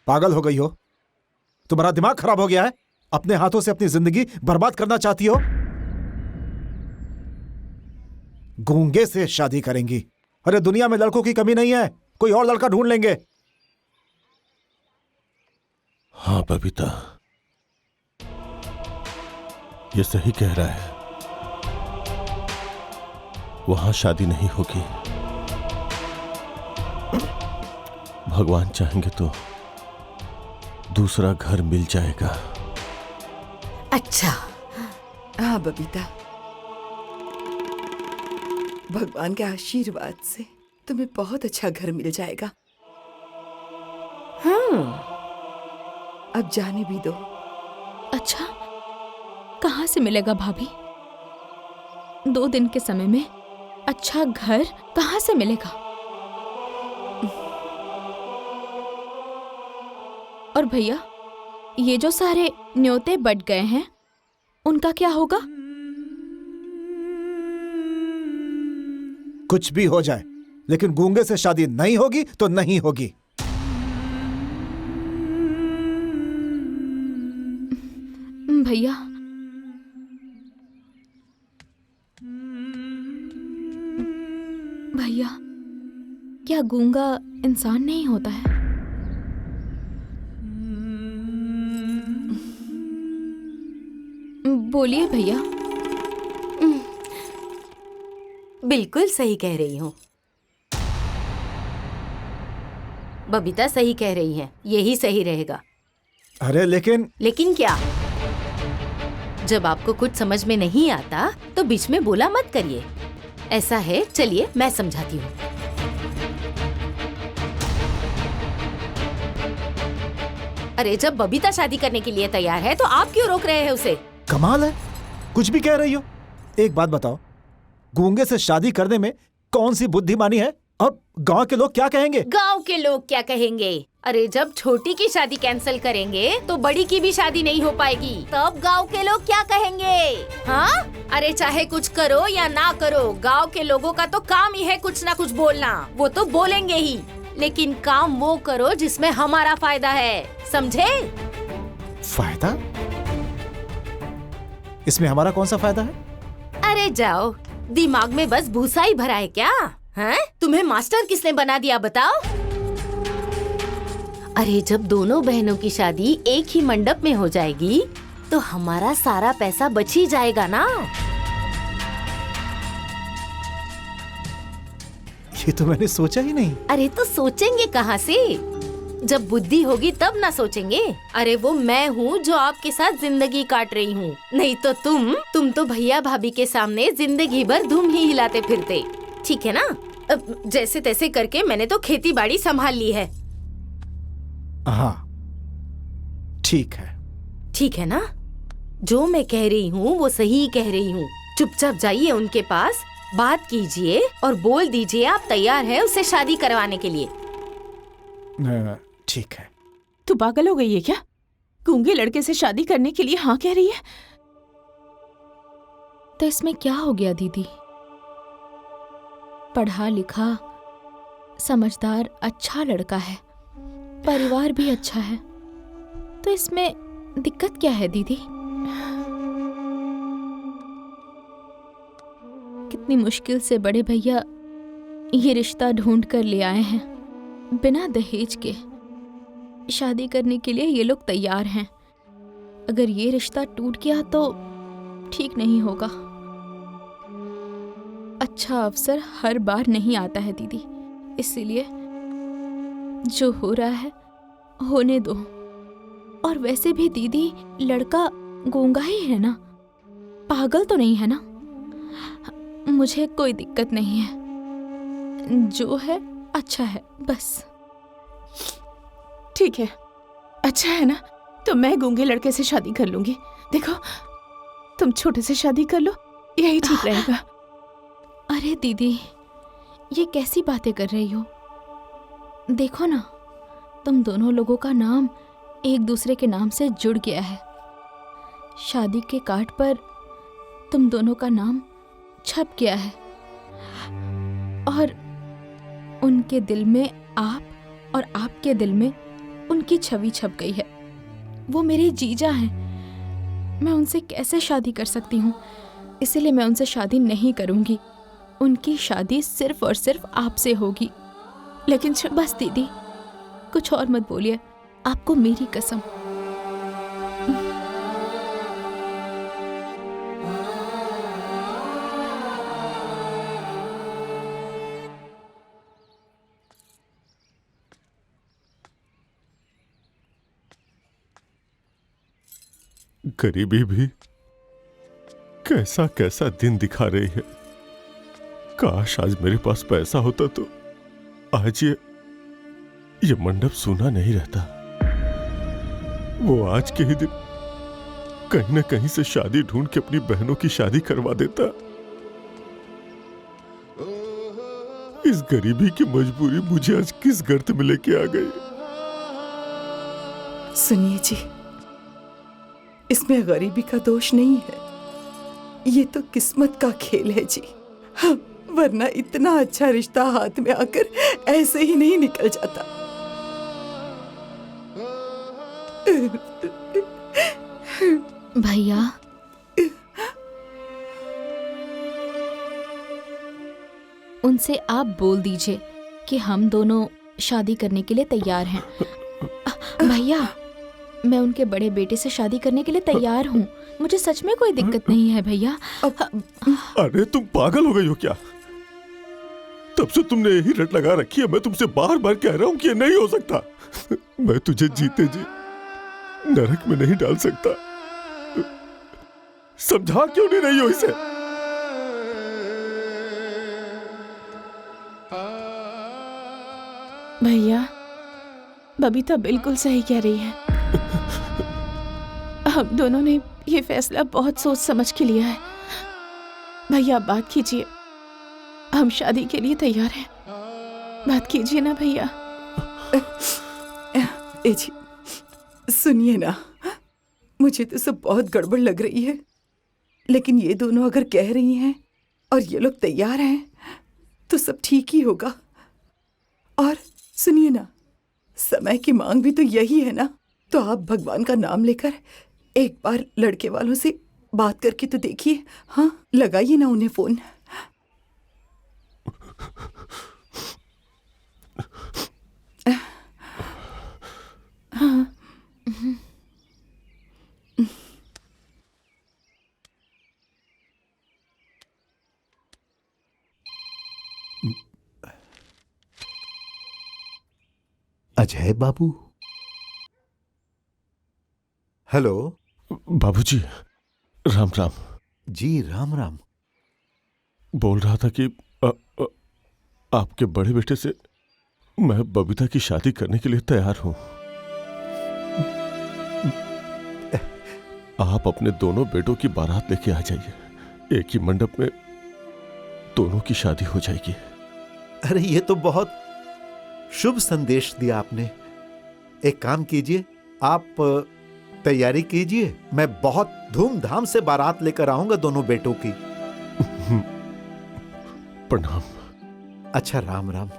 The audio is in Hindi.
पागल हो गई हो? तुम्हारा दिमाग खराब हो गया है? अपने हाथों से अपनी जिंदगी बर्बाद करना चाहती हो? गूंगे से शादी करेंगी? अरे दुनिया में लड़कों की कमी नहीं है, कोई और लड़का ढूंढ लेंगे। हाँ बबीता, ये सही कह रहा है। वहां शादी नहीं होगी। भगवान चाहेंगे तो दूसरा घर मिल जाएगा। अच्छा। हाँ बबीता, भगवान के आशीर्वाद से तुम्हें बहुत अच्छा घर मिल जाएगा। अब जाने भी दो। अच्छा, कहाँ से मिलेगा भाभी? 2 दिन के समय में अच्छा घर कहाँ से मिलेगा? और भैया, ये जो सारे न्योते बट गए हैं, उनका क्या होगा? कुछ भी हो जाए, लेकिन गूंगे से शादी नहीं होगी तो नहीं होगी। भैया, भैया, क्या गूंगा इंसान नहीं होता है? बोलिए भैया। बिल्कुल सही कह रही हूँ बबीता, सही कह रही है, यही सही रहेगा। अरे लेकिन क्या? जब आपको कुछ समझ में नहीं आता तो बीच में बोला मत करिए। ऐसा है, चलिए मैं समझाती हूँ। अरे जब बबीता शादी करने के लिए तैयार है तो आप क्यों रोक रहे हैं उसे? कमाल है, कुछ भी कह रही हो। एक बात बताओ, गूंगे से शादी करने में कौन सी बुद्धिमानी है? और गांव के लोग क्या कहेंगे? गांव के लोग क्या कहेंगे? अरे जब छोटी की शादी कैंसिल करेंगे तो बड़ी की भी शादी नहीं हो पाएगी। तब गांव के लोग क्या कहेंगे? हाँ? अरे चाहे कुछ करो या ना करो, गांव के लोगों का तो काम ही है कुछ ना कुछ बोलना। वो तो बोलेंगे ही, लेकिन काम वो करो जिसमें हमारा फायदा है, समझे? फायदा? इसमें हमारा कौन सा फायदा है? अरे जाओ, दिमाग में बस भूसा ही भरा है क्या? हैं? तुम्हें मास्टर किसने बना दिया बताओ? अरे जब दोनों बहनों की शादी एक ही मंडप में हो जाएगी तो हमारा सारा पैसा बच ही जाएगा ना। ये तो मैंने सोचा ही नहीं। अरे तो सोचेंगे कहाँ से? जब बुद्धि होगी तब ना सोचेंगे। अरे वो मैं हूँ जो आपके साथ जिंदगी काट रही हूँ, नहीं तो तुम तो भैया भाभी के सामने जिंदगी भर धूम ही हिलाते फिरते। ठीक है ना? जैसे तैसे करके मैंने तो खेती बाड़ी संभाल ली है। हाँ ठीक है। ठीक है ना? जो मैं कह रही हूँ वो सही कह रही हूँ। चुपचाप जाइए उनके पास, बात कीजिए और बोल दीजिए आप तैयार है उससे शादी करवाने के लिए। ठीक है। तू पागल हो गई है क्या? गूंगे लड़के से शादी करने के लिए हाँ कह रही है? तो इसमें क्या हो गया दीदी? पढ़ा लिखा, समझदार, अच्छा लड़का है, परिवार भी अच्छा है, तो इसमें दिक्कत क्या है दीदी? कितनी मुश्किल से बड़े भैया ये रिश्ता ढूंढ कर ले आए हैं, बिना दहेज के। शादी करने के लिए ये लोग तैयार हैं। अगर ये रिश्ता टूट गया तो ठीक नहीं होगा। अच्छा अवसर हर बार नहीं आता है दीदी, इसीलिए जो हो रहा है होने दो। और वैसे भी दीदी, लड़का गूंगा ही है ना, पागल तो नहीं है ना? मुझे कोई दिक्कत नहीं है, जो है अच्छा है बस। ठीक है, अच्छा है ना? तो मैं गूंगे लड़के से शादी कर लूंगी। देखो, तुम छोटे से शादी कर लो, यही ठीक रहेगा। अरे दीदी, ये कैसी बातें कर रही हो? देखो ना, तुम दोनों लोगों का नाम एक दूसरे के नाम से जुड़ गया है। शादी के कार्ड पर तुम दोनों का नाम छप गया है और उनके दिल में आप और आपके दिल में उनकी छवि छप गई है। वो मेरे जीजा हैं। मैं उनसे कैसे शादी कर सकती हूँ? इसीलिए मैं उनसे शादी नहीं करूँगी। उनकी शादी सिर्फ और सिर्फ आपसे होगी। लेकिन बस दीदी, कुछ और मत बोलिए, आपको मेरी कसम। गरीबी भी कैसा कैसा दिन दिखा रही है। काश आज मेरे पास पैसा होता तो आज ये मंडप सूना नहीं रहता। वो आज के ही दिन कहीं न कहीं से शादी ढूंढ के अपनी बहनों की शादी करवा देता। इस गरीबी की मजबूरी मुझे आज किस गर्त में लेके आ गई। सुनिए जी, इसमें गरीबी का दोष नहीं है, ये तो किस्मत का खेल है जी। हाँ, वरना इतना अच्छा रिश्ता हाथ में आकर ऐसे ही नहीं निकल जाता। भैया, उनसे आप बोल दीजिए कि हम दोनों शादी करने के लिए तैयार हैं। भैया, मैं उनके बड़े बेटे से शादी करने के लिए तैयार हूँ। मुझे सच में कोई दिक्कत नहीं है भैया। अरे तुम पागल हो गई हो क्या? तब से तुमने यही रट लगा रखी है। मैं तुमसे बार बार कह रहा हूँ कि ये नहीं हो सकता। मैं तुझे जीते जी नरक में नहीं डाल सकता। समझा क्यों नहीं रही हो इसे? भैया, बबीता बिल्कुल सही कह रही है। हम दोनों ने ये फैसला बहुत सोच समझ के लिया है। भैया बात कीजिए, हम शादी के लिए तैयार हैं। बात कीजिए ना भैया। ए जी, सुनिए ना, मुझे तो सब बहुत गड़बड़ लग रही है, लेकिन ये दोनों अगर कह रही हैं और ये लोग तैयार हैं तो सब ठीक ही होगा। और सुनिए ना, समय की मांग भी तो यही है ना, तो आप भगवान का नाम लेकर एक बार लड़के वालों से बात करके तो देखिए। हाँ, लगाइए ना उन्हें फोन। हाँ। अजय बाबू। हेलो। बाबूजी, राम राम। जी राम राम। बोल रहा था कि आपके बड़े बेटे से मैं बबीता की शादी करने के लिए तैयार हूं। आप अपने दोनों बेटों की बारात लेके आ जाइए। एक ही मंडप में दोनों की शादी हो जाएगी। अरे ये तो बहुत शुभ संदेश दिया आपने। एक काम कीजिए, आप तैयारी कीजिए, मैं बहुत धूमधाम से बारात लेकर आऊंगा दोनों बेटों की। प्रणाम। अच्छा, राम राम।